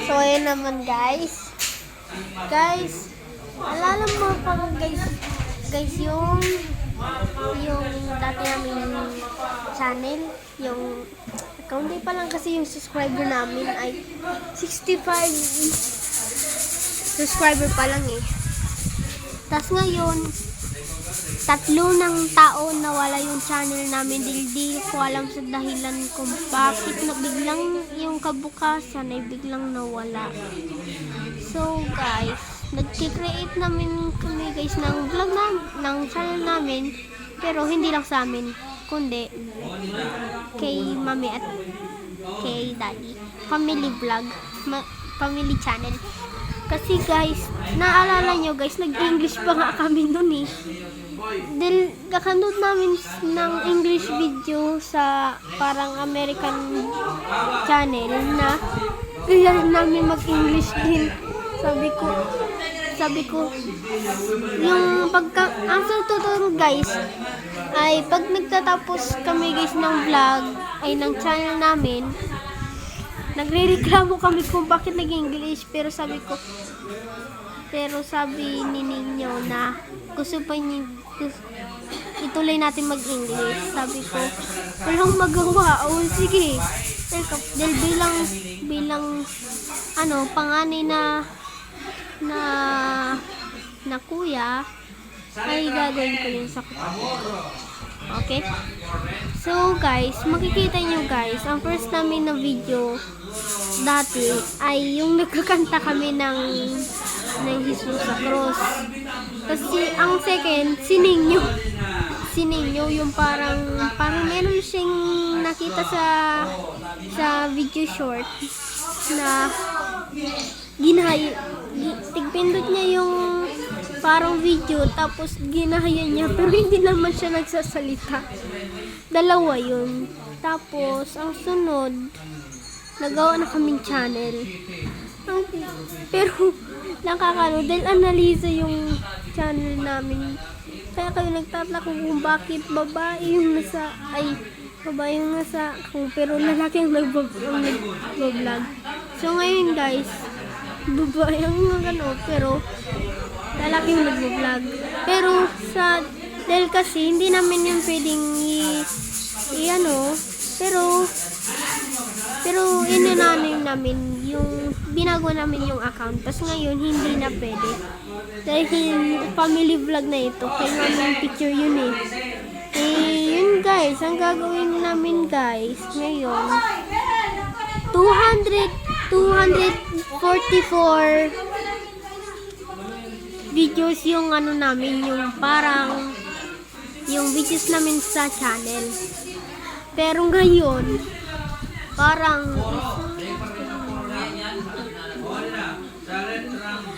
So, ayan naman guys. Guys, alala mo pa guys yung dati namin channel, yung kaunti pa lang kasi yung subscriber namin ay 65 subscriber pa lang eh. Tapos ngayon, 3 ng tao nawala yung channel namin. Di ko alam sa dahilan kung bakit na biglang yung kabukasan ay biglang nawala. So guys, nag-create namin kami guys ng vlog ng channel namin, pero hindi lang sa amin, kundi kay mami at kay daddy. Family vlog, family channel. Kasi guys, naalala nyo guys, nag-English pa nga kami nun eh. Dahil kakanood namin ng English video sa parang American channel na kaya namin mag-English din. Sabi ko, yung ang tuturo guys, ay pag nagtatapos kami guys ng vlog, ay ng channel namin, nagre-reklamo kami kung bakit nag-English, pero sabi ni Ninyo na gusto pa niya ituloy natin mag-English. Sabi ko, walang magawa. O sige. Dahil bilang panganay na kuya, ay gagawin ko yun sa kuya. Okay? So guys, makikita nyo guys, ang first namin na video dati ay yung nagkakanta kami ng Jesus sa cross. Kasi ang second, si Ninyo yung parang meron siyang nakita sa video short na tigpindot niya yung parang video, tapos ginahaya niya, pero hindi naman siya nagsasalita. 2 yun. Tapos ang sunod, nagawa na kaming channel. Pero nakakano, dahil analisa yung channel namin. Kaya kayo nagtataka kung bakit babae yung nasa pero lalaki ang nag-vlog. So ngayon guys, babae ang pero lalaki yung nag-vlog. Pero dahil kasi hindi namin yung pwedeng pero namin yung binago namin yung account. Tapos ngayon hindi na pwede. Dahil family vlog na ito, kaya namin picture yun eh. Yun guys, ang gagawin namin guys ngayon, 244 videos yung namin, yung parang yung videos namin sa channel. Pero ngayon parang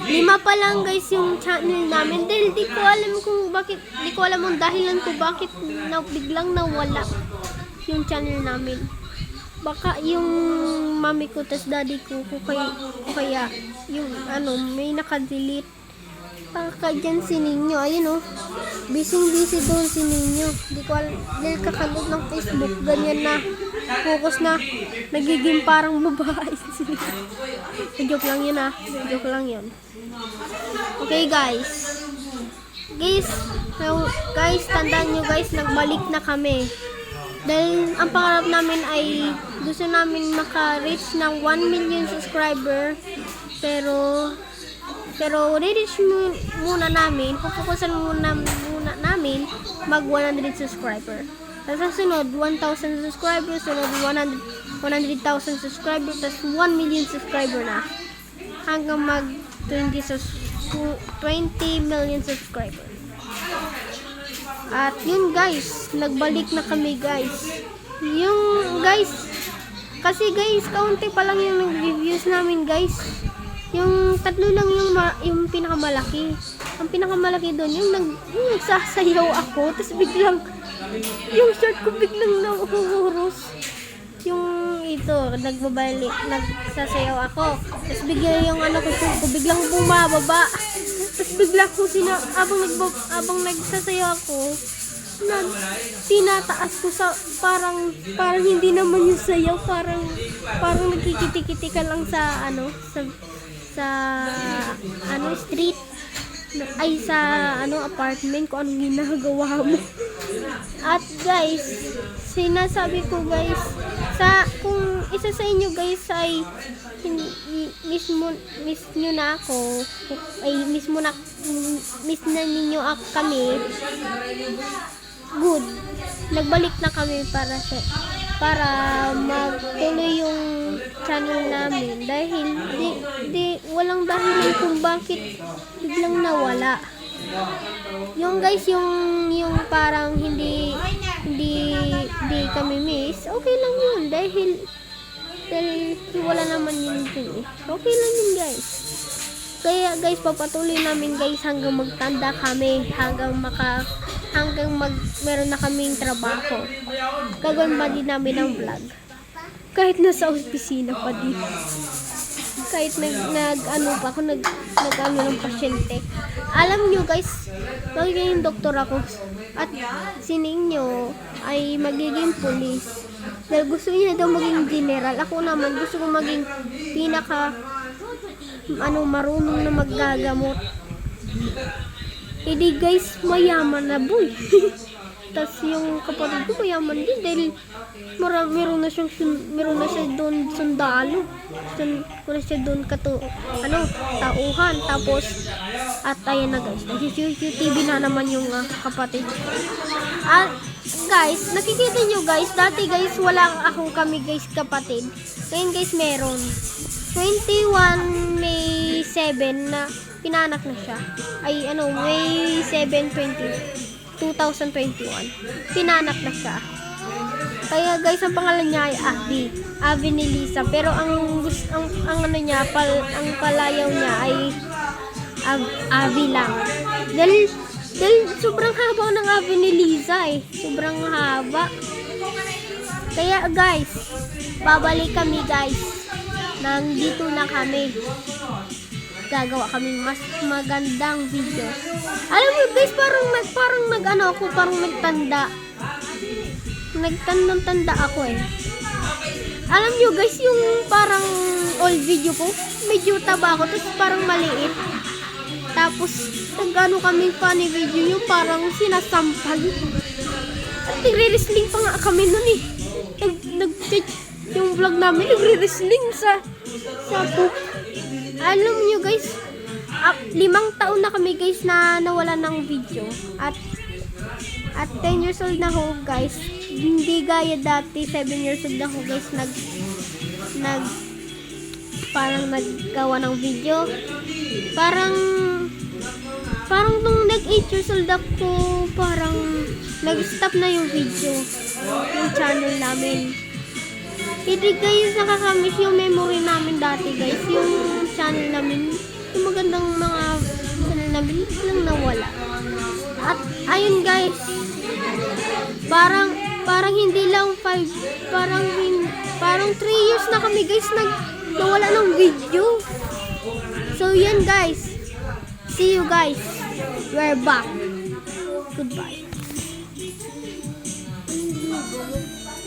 5 pa lang guys yung channel namin. Dahil di ko alam ang dahilan ko bakit biglang nawala yung channel namin. Baka yung mami ko tas daddy ko kaya yung may naka-delete. Baka dyan si Ninyo, ayun busy doon si Ninyo. Di ko alam, dahil kakanood ng Facebook, ganyan na focus na nagiging parang babae. Joke lang yun joke lang yun. Okay guys, tandaan nyo guys, nagbalik na kami. Dahil ang pangarap namin ay gusto namin maka-reach ng 1 million subscriber, pero reach muna namin, pupukusan muna namin mag 100 subscriber. Tapos sunod 1,000 subscribers, sunod 100,000 subscribers, tapos 1 million subscriber na. Hanggang mag 20 million subscriber. At yun guys, nagbalik na kami guys. Yung guys, kasi guys, kaunti pa lang yung nag-reviews namin guys. Yung 3 lang yung pinakamalaki. Ang pinakamalaki doon, yung nagsasayaw ako, tapos biglang, yung short ko biglang nahuhuros. Yung nagsasayaw ako, tapos biglang yung ko biglang bumababa. Tapos bigla ko abang nagsasayaw ako, na tinataas ko sa parang hindi naman yung sayaw, parang nagkikiti-kiti ka lang sa sa street ay sa apartment kung anong ginagawa mo. At guys, sinasabi ko guys, kung isa sa inyo guys ay miss nyo na ako, ay miss na ninyo kami, good, nagbalik na kami para magtuloy yung channel namin dahil walang dahilan kung bakit biglang nawala. Yung guys, yung parang hindi kami miss, okay lang yun dahil wala naman yun dun eh. Okay lang yun guys. Kaya guys, papatuloy namin guys hanggang magtanda kami, hanggang meron na kaming trabaho. Gagawin ba din namin ang vlog? Kahit nasa opisina pa din. Kahit nag ng pasyente. Alam nyo guys, magiging doktor ako. At sining nyo ay magiging pulis. Dahil gusto niya daw maging general. Ako naman gusto ko maging marunong na maggagamot. Hindi guys, mayaman na boy. Tas yung kapatid ko mayaman din dahil meron na siya doon sundalo. Meron siya doon tauhan. Tapos at ayan na guys, TV na naman yung kapatid ko. At guys, nakikita nyo guys, dati guys wala kami guys kapatid. Ngayon guys meron. 21 May 7 na pinanak na siya. Ay May 7, 2021. Pinanak na siya. Kaya guys, ang pangalan niya ay Abby ni Lisa. Pero ang palayaw niya ay Abby lang. Dahil sobrang haba ng Abby ni Lisa eh. Sobrang haba. Kaya guys, babalik kami guys. Nandito na kami. Gagawa kaming mas magandang video. Alam mo guys, parang nagtanda. Nagtanda ako eh. Alam nyo guys, yung parang old video ko, medyo taba ako, tapos parang maliit. Tapos, kaming funny video yung parang sinasampal. At nagre-wrestling pa nga kami nun eh. Yung vlog namin, nagre-wrestling sa poop. Alam nyo guys, 5 taon na kami guys na nawala ng video. At 10 years old na ako guys. Hindi gaya dati, 7 years old ako guys, parang naggawa ng video. Parang nung nag-8 years old ako, parang nag-stop na yung video, yung channel namin. Hindi guys, nakakamiss yung memory namin dati guys, yung channel namin, yung magandang mga channel namin, lang nawala. At ayun guys, parang hindi lang 5, parang 3 years na kami guys nawala ng video. So yan guys, see you guys, we're back. Goodbye.